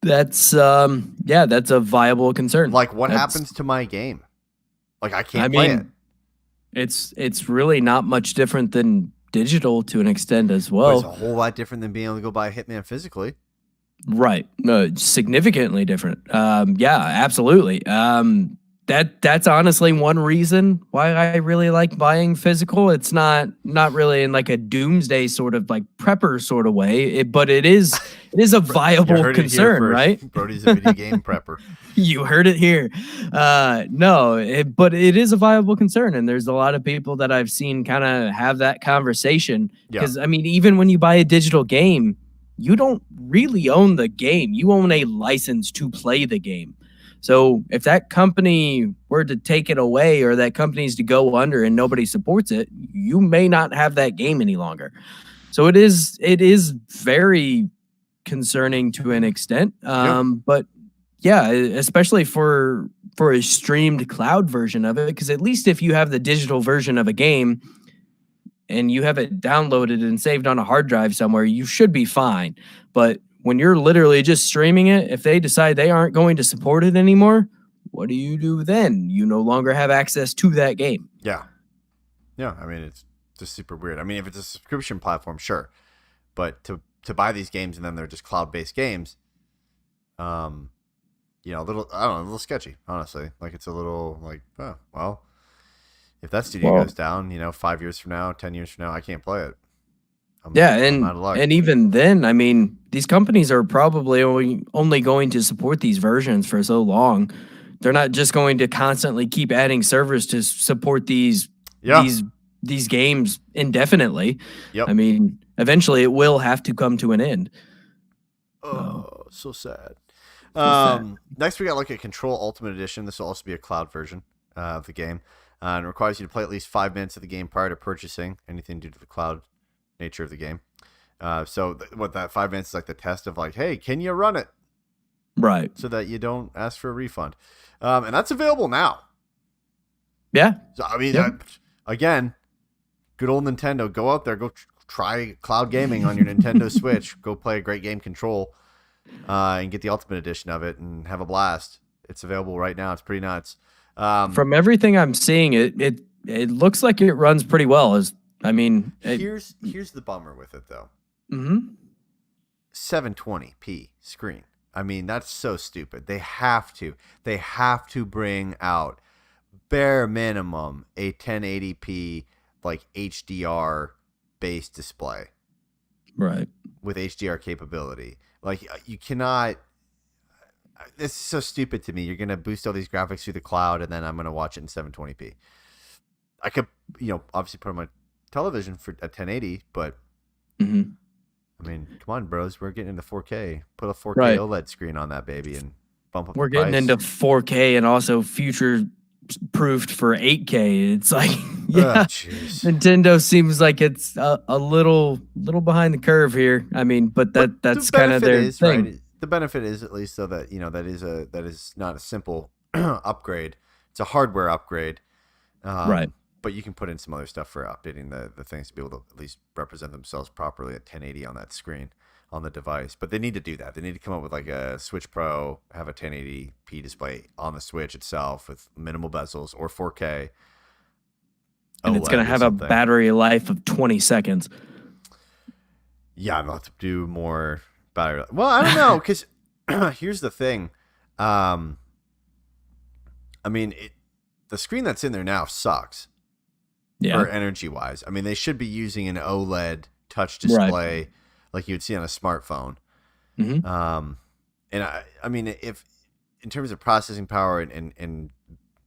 That's a viable concern.
Like, what happens to my game? Like, I can't play it.
It's really not much different than digital to an extent as well.
But it's a whole lot different than being able to go buy a Hitman physically.
Right. Significantly different. Yeah, absolutely. That's honestly one reason why I really like buying physical. It's not really in like a doomsday sort of like prepper sort of way, but it is a viable concern, right?
Brody's a video game prepper.
You heard it here. But it is a viable concern, and there's a lot of people that I've seen kind of have that conversation. Because I mean, even when you buy a digital game, you don't really own the game. You own a license to play the game. So if that company were to take it away, or that company's to go under and nobody supports it, you may not have that game any longer. So it is very concerning to an extent. But yeah, especially for a streamed cloud version of it, because at least if you have the digital version of a game and you have it downloaded and saved on a hard drive somewhere, you should be fine. But when you're literally just streaming it, if they decide they aren't going to support it anymore, what do you do then? You no longer have access to that game.
Yeah. I mean, it's just super weird. I mean, if it's a subscription platform, sure, but to buy these games and then they're just cloud-based games, a little sketchy, honestly. Like, it's a little like, oh, well, if that studio goes down, 5 years from now, 10 years from now, I can't play it. I'm out of luck.
And even then, I mean, these companies are probably only going to support these versions for so long. They're not just going to constantly keep adding servers to support these games indefinitely. Yep. I mean, eventually it will have to come to an end.
Oh, so sad. Next, we got to look at Control Ultimate Edition. This will also be a cloud version of the game. And it requires you to play at least 5 minutes of the game prior to purchasing anything due to the cloud nature of the game. So that 5 minutes is like the test of like, hey, can you run it?
Right.
So that you don't ask for a refund. And that's available now.
Yeah.
So, I mean, again, good old Nintendo. Go out there, go try cloud gaming on your Nintendo Switch. Go play a great game, Control, and get the Ultimate Edition of it and have a blast. It's available right now. It's pretty nuts.
From everything I'm seeing, it looks like it runs pretty well.
Here's the bummer with it though. 720p screen. I mean, that's so stupid. They have to bring out bare minimum a 1080p like HDR based display.
Right.
With HDR capability. Like, you cannot. This is so stupid to me. You're going to boost all these graphics through the cloud and then I'm going to watch it in 720p. I could, obviously put on my television for at 1080, but I mean, come on, bros, we're getting into 4K. Put a 4K OLED screen on that baby and bump up.
We're getting into 4K and also future proofed for 8K. It's like, Nintendo seems like it's a little behind the curve here. I mean, but that's kind of their thing.
Right? the benefit is at least though that that is not a simple upgrade. It's a hardware upgrade,
Right.
But you can put in some other stuff for updating the things to be able to at least represent themselves properly at 1080 on that screen on the device. But they need to do that. They need to come up with like a Switch Pro, have a 1080p display on the Switch itself with minimal bezels or 4K.
And it's going to have a battery life of 20 seconds.
Yeah, I'm going to have to do more battery life. Well, I don't know, because here's the thing. I mean, the screen that's in there now sucks.
Yeah.
For energy-wise. I mean, they should be using an OLED touch display like you would see on a smartphone.
Mm-hmm.
And I mean, if in terms of processing power and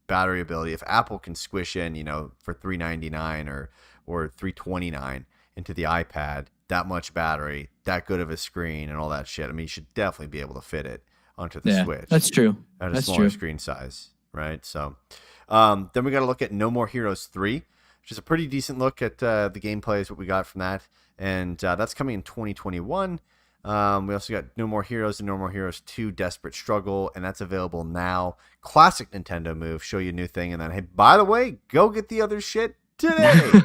battery ability, if Apple can squish in, for $399 or $329 into the iPad, that much battery, that good of a screen and all that shit, I mean, you should definitely be able to fit it onto the Switch.
That's true.
At a smaller screen size, right? So then we got to look at No More Heroes 3. Which is a pretty decent look at the gameplay is what we got from that. And that's coming in 2021. We also got No More Heroes and No More Heroes 2 Desperate Struggle, and that's available now. Classic Nintendo move, show you a new thing, and then, hey, by the way, go get the other shit today.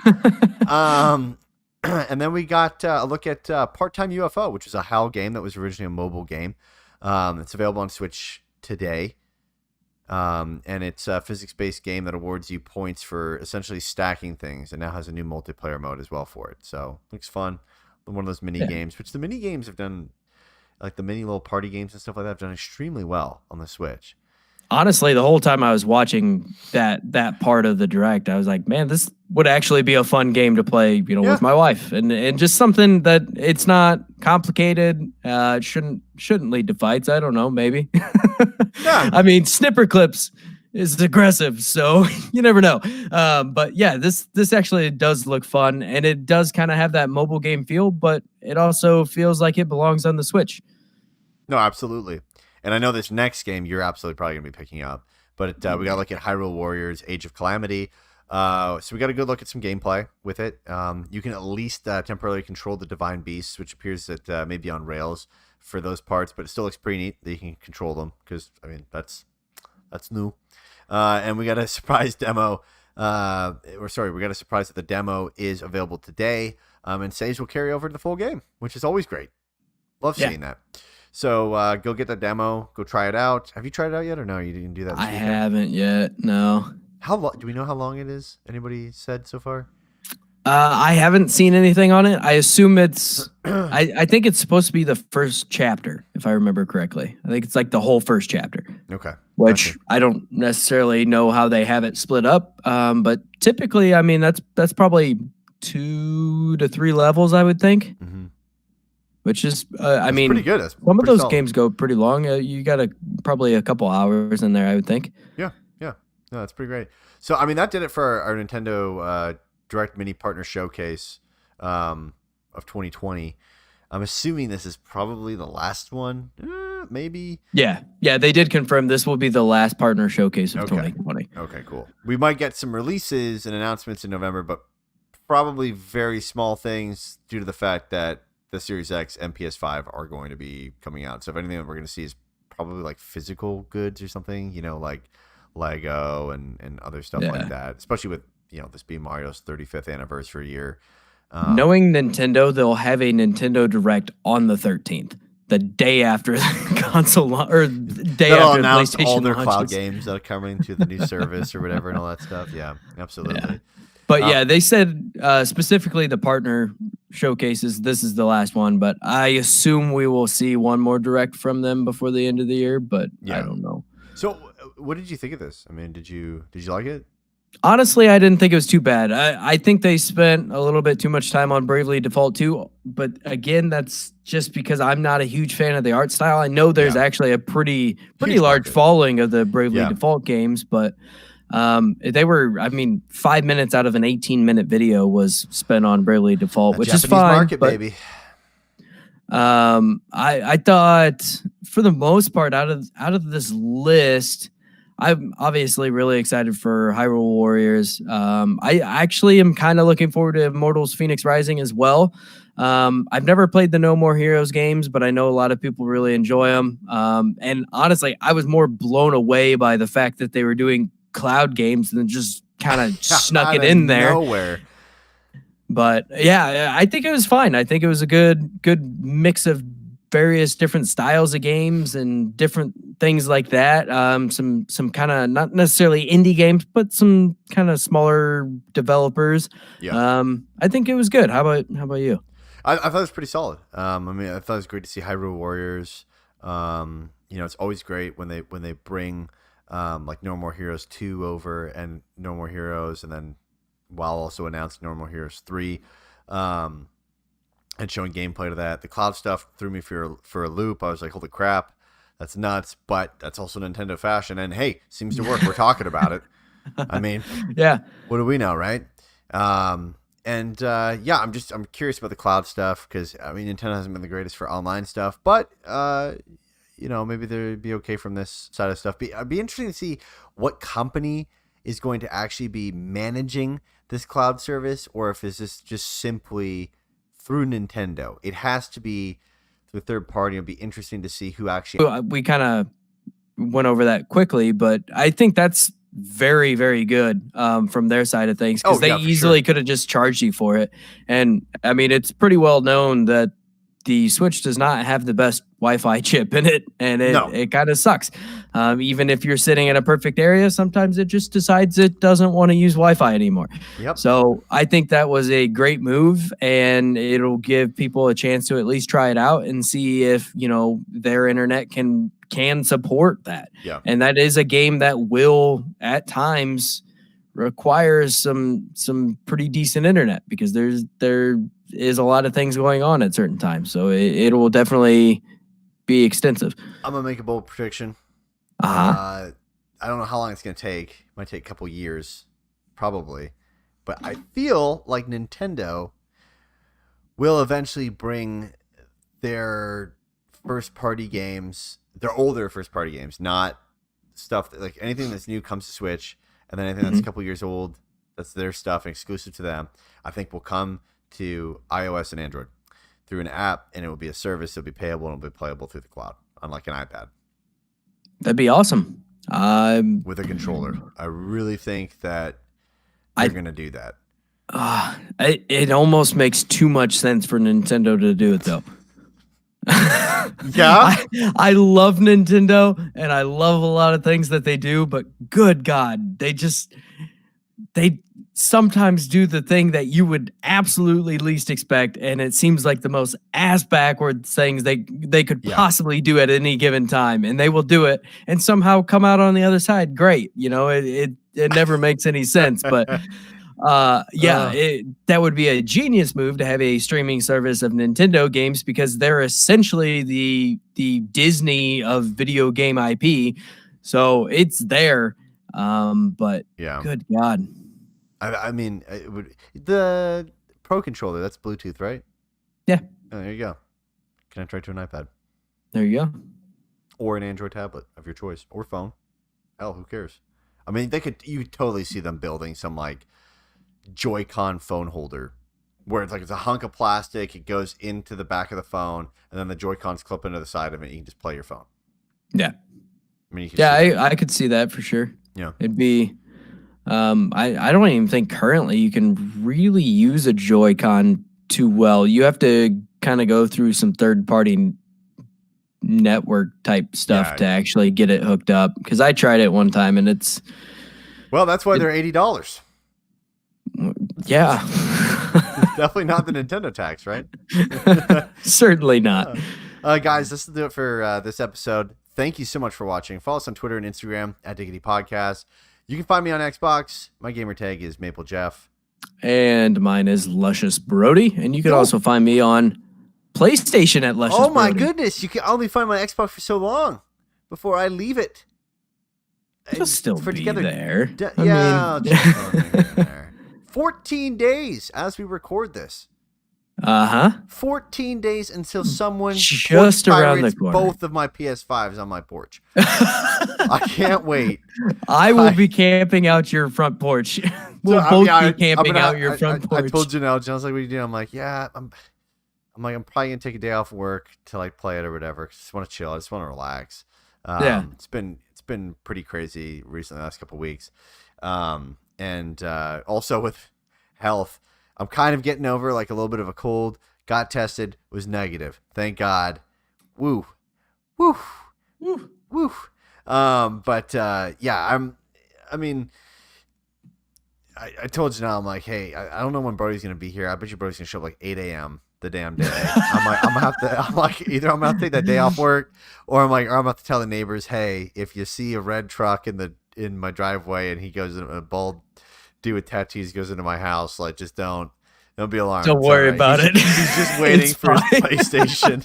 And then we got a look at Part-Time UFO, which is a HAL game that was originally a mobile game. It's available on Switch today. And it's a physics-based game that awards you points for essentially stacking things, and now has a new multiplayer mode as well for it. So looks fun. One of those mini games, which the mini games have done, like the mini little party games and stuff like that, have done extremely well on the Switch.
Honestly, the whole time I was watching that part of the direct, I was like, man, this would actually be a fun game to play, with my wife, and just something that it's not complicated. It shouldn't lead to fights. I don't know, maybe.
Yeah.
I mean, snipper clips is aggressive, so you never know. But yeah, this actually does look fun, and it does kind of have that mobile game feel, but it also feels like it belongs on the Switch.
No, absolutely. And I know this next game you're absolutely probably going to be picking up. But we got to look at Hyrule Warriors Age of Calamity. So we got a good look at some gameplay with it. You can at least temporarily control the Divine Beasts, which appears that may be on rails for those parts. But it still looks pretty neat that you can control them because, I mean, that's new. And we got a surprise demo. We got a surprise that the demo is available today. And saves will carry over to the full game, which is always great. Love seeing that. So go get the demo, go try it out. Have you tried it out yet, or no? You didn't do that this weekend?
Haven't yet. No.
How long? Do we know how long it is? Anybody said so far?
I haven't seen anything on it. I assume it's. I think it's supposed to be the first chapter, if I remember correctly. I think it's like the whole first chapter.
Okay.
Which I don't necessarily know how they have it split up. But typically, I mean, that's probably 2 to 3 levels, I would think.
Mm-hmm.
Which is, I mean,
pretty good.
Some of those games go pretty long. You got probably a couple hours in there, I would think.
Yeah. No, that's pretty great. So, I mean, that did it for our Nintendo Direct Mini Partner Showcase of 2020. I'm assuming this is probably the last one, maybe.
Yeah, they did confirm this will be the last partner showcase of 2020.
Okay, cool. We might get some releases and announcements in November, but probably very small things due to the fact that the Series X and PS5 are going to be coming out. So if anything that we're going to see is probably like physical goods or something, like Lego and other stuff like that, especially with, this being Mario's 35th anniversary year.
Knowing Nintendo, they'll have a Nintendo Direct on the 13th, the day after the console or day after PlayStation
all their
launches.
cloud games that are coming to the new service or whatever and all that stuff. Yeah, absolutely.
Yeah. But they said specifically the partner showcases, this is the last one, but I assume we will see one more direct from them before the end of the year, but I don't know.
So what did you think of this? I mean, did you like it?
Honestly, I didn't think it was too bad. I think they spent a little bit too much time on Bravely Default 2, but again, that's just because I'm not a huge fan of the art style. I know there's actually a pretty large following of the Bravely Default games, but they were, 5 minutes out of an 18-minute video was spent on Bravely Default, which
Japanese
is fine.
Market,
but,
baby.
I thought for the most part out of this list, I'm obviously really excited for Hyrule Warriors. I actually am kind of looking forward to Immortals Phoenix Rising as well. I've never played the No More Heroes games, but I know a lot of people really enjoy them. And honestly, I was more blown away by the fact that they were doing cloud games than just kind of snuck it in there.
Nowhere.
But yeah, I think it was fine. I think it was a good mix of various different styles of games and different things like that. Some kind of not necessarily indie games, but some kind of smaller developers.
Yeah.
I think it was good. How about you?
I thought it was pretty solid. I mean, I thought it was great to see Hyrule Warriors. It's always great when they bring like No More Heroes 2 over and No More Heroes, and then WoW also announced No More Heroes 3. And showing gameplay to that. The cloud stuff threw me for a loop. I was like, holy crap, that's nuts. But that's also Nintendo fashion. And hey, seems to work. We're talking about it. I mean,
yeah.
What do we know, right? I'm curious about the cloud stuff because I mean, Nintendo hasn't been the greatest for online stuff, but maybe they'd be okay from this side of stuff. It'd be interesting to see what company is going to actually be managing this cloud service, or if this is just simply through Nintendo. It has to be through a third party. It'll be interesting to see who actually.
We kind of went over that quickly, but I think that's very, very good from their side of things, because they easily could have just charged you for it. And I mean, it's pretty well known that the Switch does not have the best Wi-Fi chip in it, and it kind of sucks. Even if you're sitting in a perfect area, sometimes it just decides it doesn't want to use Wi-Fi anymore.
Yep.
So I think that was a great move, and it'll give people a chance to at least try it out and see if their internet can support that.
Yeah.
And that is a game that will at times requires some pretty decent internet, because there is a lot of things going on at certain times. So it will definitely be extensive.
I'm gonna make a bold prediction.
Uh-huh.
I don't know how long it's gonna take. It might take a couple years, probably. But I feel like Nintendo will eventually bring their first-party games, their older first-party games, not stuff like anything that's new comes to Switch, and then anything that's a couple years old, that's their stuff and exclusive to them, I think will come to iOS and Android through an app, and it will be a service. It'll be payable and it'll be playable through the cloud, unlike an iPad.
That'd be awesome.
With a controller. I really think that they're going to do that.
It almost makes too much sense for Nintendo to do it, though.
Yeah?
I love Nintendo, and I love a lot of things that they do, but good God, they sometimes do the thing that you would absolutely least expect, and it seems like the most ass backwards things they could possibly do at any given time, and they will do it and somehow come out on the other side great. It never makes any sense, but that would be a genius move to have a streaming service of Nintendo games, because they're essentially the Disney of video game IP. So it's there, but good God.
I mean, it would, the Pro Controller, that's Bluetooth, right?
Yeah.
Oh, there you go. Connect right to an iPad.
There you go.
Or an Android tablet of your choice. Or phone. Hell, who cares? I mean, you totally see them building some, like, Joy-Con phone holder, where it's a hunk of plastic, it goes into the back of the phone, and then the Joy-Cons clip into the side of it, and you can just play your phone.
Yeah.
I mean,
I could see that for sure.
Yeah.
It'd be... I don't even think currently you can really use a Joy-Con too well. You have to kind of go through some third-party network type stuff to actually get it hooked up. Because I tried it one time, and it's...
Well, that's why they're $80.
Yeah.
Definitely not the Nintendo tax, right?
Certainly not.
Guys, this will do it for this episode. Thank you so much for watching. Follow us on Twitter and Instagram at Diggity Podcast. You can find me on Xbox. My gamer tag is Maple Jeff.
And mine is Luscious Brody. And you can also find me on PlayStation at Luscious Brody.
Oh my goodness. You can only find my Xbox for so long before I leave it.
It'll still be there.
I'll just 14 days as we record this.
Uh-huh.
14 days until someone
just around the corner.
Both of my PS5s on my porch. I can't wait.
I will be camping out your front porch. We'll both be camping out your front porch.
I told Janelle, Janelle's like, what are you doing? I'm like, yeah, I'm probably gonna take a day off work to like play it or whatever. Just want to chill. I just want to relax. It's been pretty crazy recently, the last couple of weeks. And also with health, I'm kind of getting over like a little bit of a cold. Got tested, was negative. Thank God. Woo. Woo. Woo. Woo. Yeah, I told Janelle, I'm like, hey, I don't know when Brody's gonna be here. I bet you Brody's gonna show up like 8 a.m. the damn day. I'm like, either I'm gonna have to take that day off work, or I'm gonna have to tell the neighbors, hey, if you see a red truck in my driveway and he goes in a bald dude with tattoos goes into my house, like just don't be alarmed.
Don't worry about it.
He's just waiting for his PlayStation.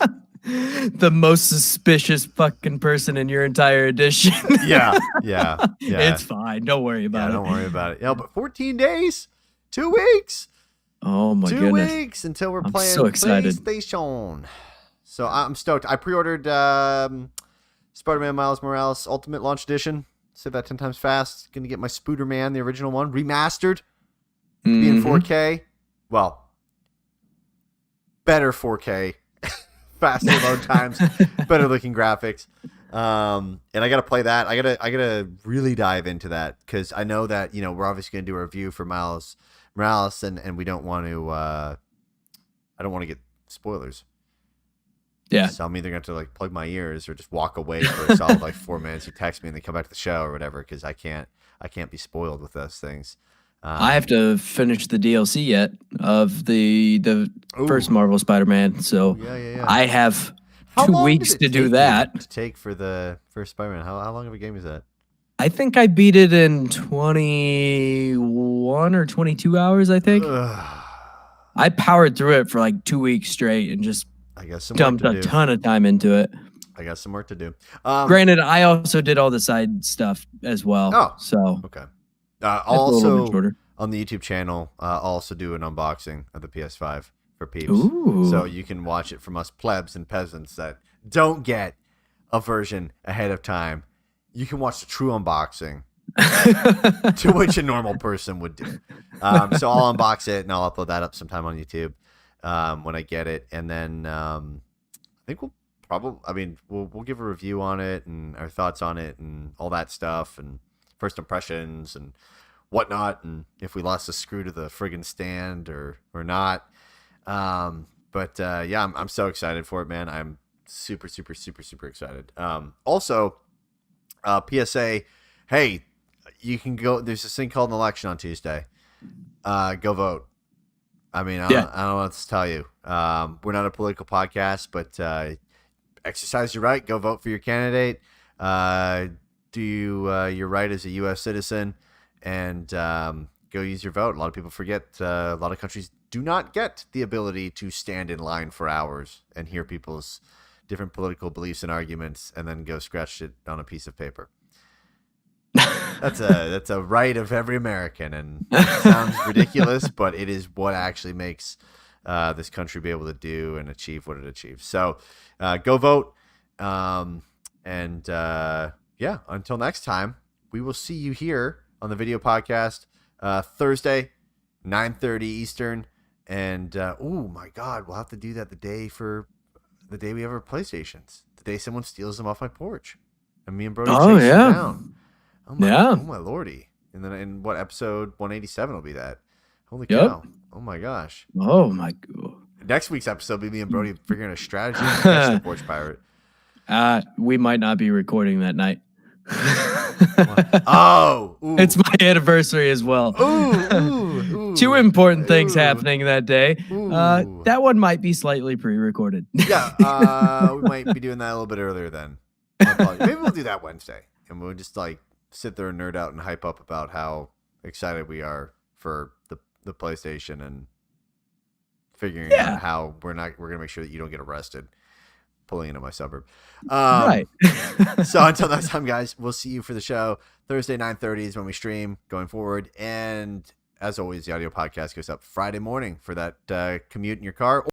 The most suspicious fucking person in your entire edition.
Yeah.
It's fine. Don't worry about it.
Don't worry about it. Yeah, but 14 days, 2 weeks.
Oh my goodness.
2 weeks until we're playing
so excited.
PlayStation. So I'm stoked. I pre-ordered Spider-Man Miles Morales Ultimate Launch Edition. Say that 10 times fast. Gonna get my Spooderman, the original one, remastered. Be in 4K. Well, better 4K. Faster load times, better looking graphics. And I gotta play that. I gotta really dive into that because I know that we're obviously gonna do a review for Miles Morales, and we don't want to. I don't want to get spoilers.
Yeah.
So I'm either going to like plug my ears or just walk away for a solid like 4 minutes. You text me and then come back to the show or whatever because I can't be spoiled with those things.
I have to finish the DLC yet of the first Marvel Spider-Man, so
yeah.
I have
How
2
long
weeks
did it
to do
take
that.
you to take for the first Spider-Man. How long of a game is that?
I think I beat it in 21 or 22 hours, I think. I powered through it for like 2 weeks straight and just dumped a ton of time into it.
I got some work to do.
Granted, I also did all the side stuff as well.
Oh,
so
okay.
also
on the YouTube channel, I'll also do an unboxing of the PS5 for peeps.
Ooh.
So you can watch it from us plebs and peasants that don't get a version ahead of time. You can watch the true unboxing to which a normal person would do. So I'll unbox it and I'll upload that up sometime on YouTube when I get it. And then I think we'll give a review on it and our thoughts on it and all that stuff and first impressions and whatnot. And if we lost a screw to the friggin' stand or not. I'm so excited for it, man. I'm super, super, super, super excited. Also, PSA, hey, you can go. There's this thing called an election on Tuesday. Go vote. I mean, I don't know what to tell you. We're not a political podcast, but exercise your right. Go vote for your candidate. Do your right as a U.S. citizen, and go use your vote. A lot of people forget. A lot of countries do not get the ability to stand in line for hours and hear people's different political beliefs and arguments, and then go scratch it on a piece of paper. That's a right of every American, and it sounds ridiculous, but it is what actually makes this country be able to do and achieve what it achieves. So go vote, until next time, we will see you here on the video podcast Thursday, 9:30 Eastern, and oh my God, we'll have to do that the day we have our PlayStations, the day someone steals them off my porch, and me and Brody chase them down. Oh my lordy! And then in what episode 187 will be that? Holy cow! Oh my gosh!
Oh my God!
Next week's episode will be me and Brody figuring a strategy to catch the porch pirate.
We might not be recording that night.
Ooh.
It's my anniversary as well.
Ooh.
Two important things happening that day. That one might be slightly pre-recorded.
Yeah, we might be doing that a little bit earlier then. Maybe we'll do that Wednesday, and we'll just like sit there and nerd out and hype up about how excited we are for the PlayStation and figuring out how we're gonna make sure that you don't get arrested pulling into my suburb.
Right.
So until next time, guys, we'll see you for the show. Thursday 9:30 is when we stream going forward, and as always, the audio podcast goes up Friday morning for that commute in your car.